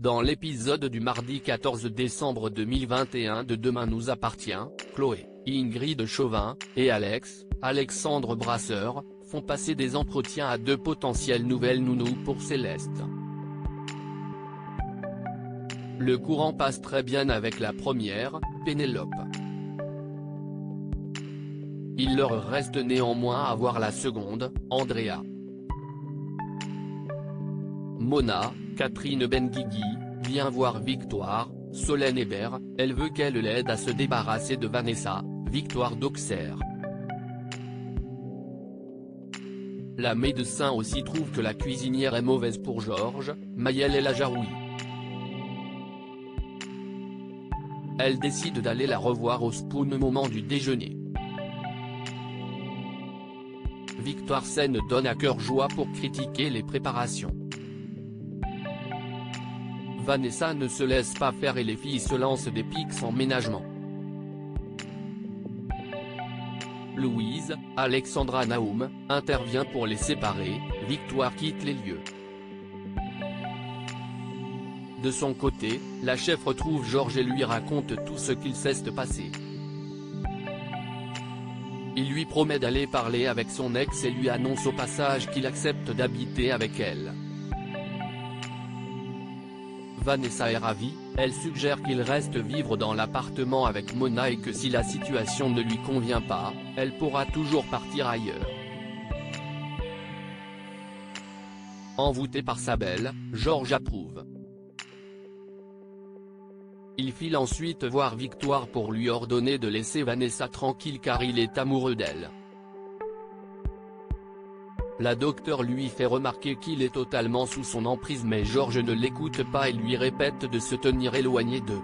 Dans l'épisode du mardi 14 décembre 2021 de Demain nous appartient, Chloé, Ingrid Chauvin, et Alexandre Brasseur, font passer des entretiens à deux potentielles nouvelles nounous pour Céleste. Le courant passe très bien avec la première, Pénélope. Il leur reste néanmoins à voir la seconde, Andrea. Mona, Catherine Benguigui, vient voir Victoire, Solène Hébert, elle veut qu'elle l'aide à se débarrasser de Vanessa, Victoire d'Auxerre. La médecin aussi trouve que la cuisinière est mauvaise pour Georges, Maëlle et la jarouille. Elle décide d'aller la revoir au spoon au moment du déjeuner. Victoire Scène donne à cœur joie pour critiquer les préparations. Vanessa ne se laisse pas faire et les filles se lancent des pics sans ménagement. Louise, Alexandra Naoum, intervient pour les séparer, Victoire quitte les lieux. De son côté, la chef retrouve Georges et lui raconte tout ce qu'il s'est passé. Il lui promet d'aller parler avec son ex et lui annonce au passage qu'il accepte d'habiter avec elle. Vanessa est ravie, elle suggère qu'il reste vivre dans l'appartement avec Mona et que si la situation ne lui convient pas, elle pourra toujours partir ailleurs. Envoûté par sa belle, Georges approuve. Il file ensuite voir Victoire pour lui ordonner de laisser Vanessa tranquille car il est amoureux d'elle. La docteure lui fait remarquer qu'il est totalement sous son emprise mais Georges ne l'écoute pas et lui répète de se tenir éloigné d'eux.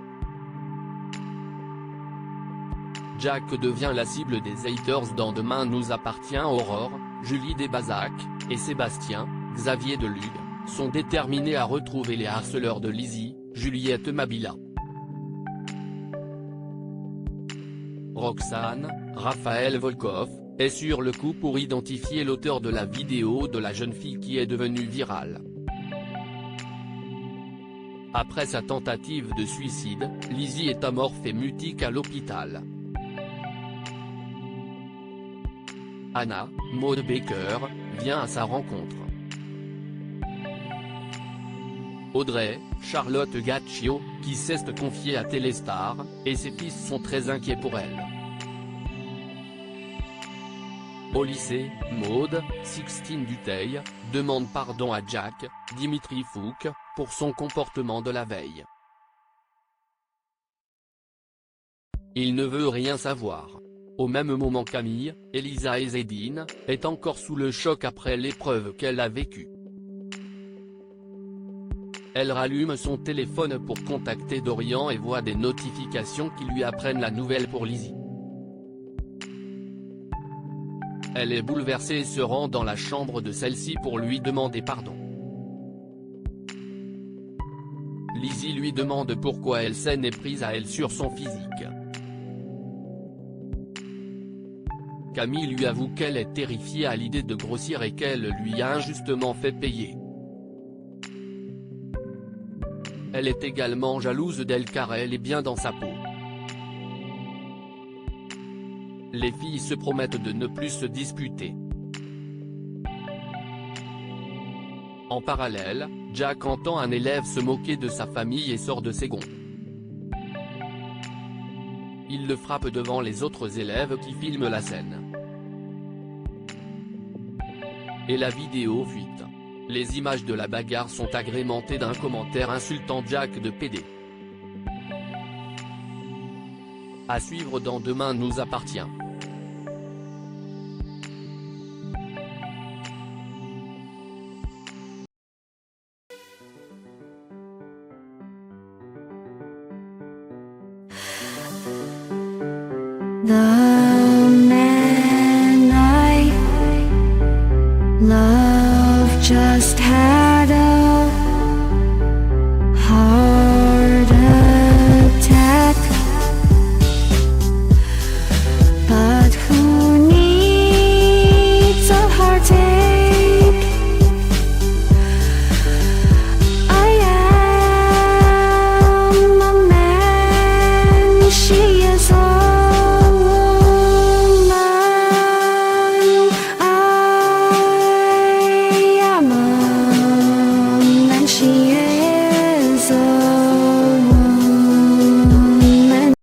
Jack devient la cible des haters dans Demain nous appartient. Aurore, Julie Desbazac, et Sébastien, Xavier Delugue, sont déterminés à retrouver les harceleurs de Lizzie, Juliette Mabila. Roxane, Raphaël Volkov, est sur le coup pour identifier l'auteur de la vidéo de la jeune fille qui est devenue virale. Après sa tentative de suicide, Lizzie est amorphe et mutique à l'hôpital. Anna, Maud Baker, vient à sa rencontre. Audrey, Charlotte Gaccio, qui s'est confiée à Téléstar, et ses fils sont très inquiets pour elle. Au lycée, Maud, Sixtine Dutheil, demande pardon à Jack, Dimitri Fouque, pour son comportement de la veille. Il ne veut rien savoir. Au même moment Camille, Elisa et Zédine, est encore sous le choc après l'épreuve qu'elle a vécue. Elle rallume son téléphone pour contacter Dorian et voit des notifications qui lui apprennent la nouvelle pour Lizzie. Elle est bouleversée et se rend dans la chambre de celle-ci pour lui demander pardon. Lizzie lui demande pourquoi elle s'en est prise à elle sur son physique. Camille lui avoue qu'elle est terrifiée à l'idée de grossir et qu'elle lui a injustement fait payer. Elle est également jalouse d'elle car elle est bien dans sa peau. Les filles se promettent de ne plus se disputer. En parallèle, Jack entend un élève se moquer de sa famille et sort de ses gonds. Il le frappe devant les autres élèves qui filment la scène. Et la vidéo fuite. Les images de la bagarre sont agrémentées d'un commentaire insultant Jack de PD. À suivre dans Demain nous appartient.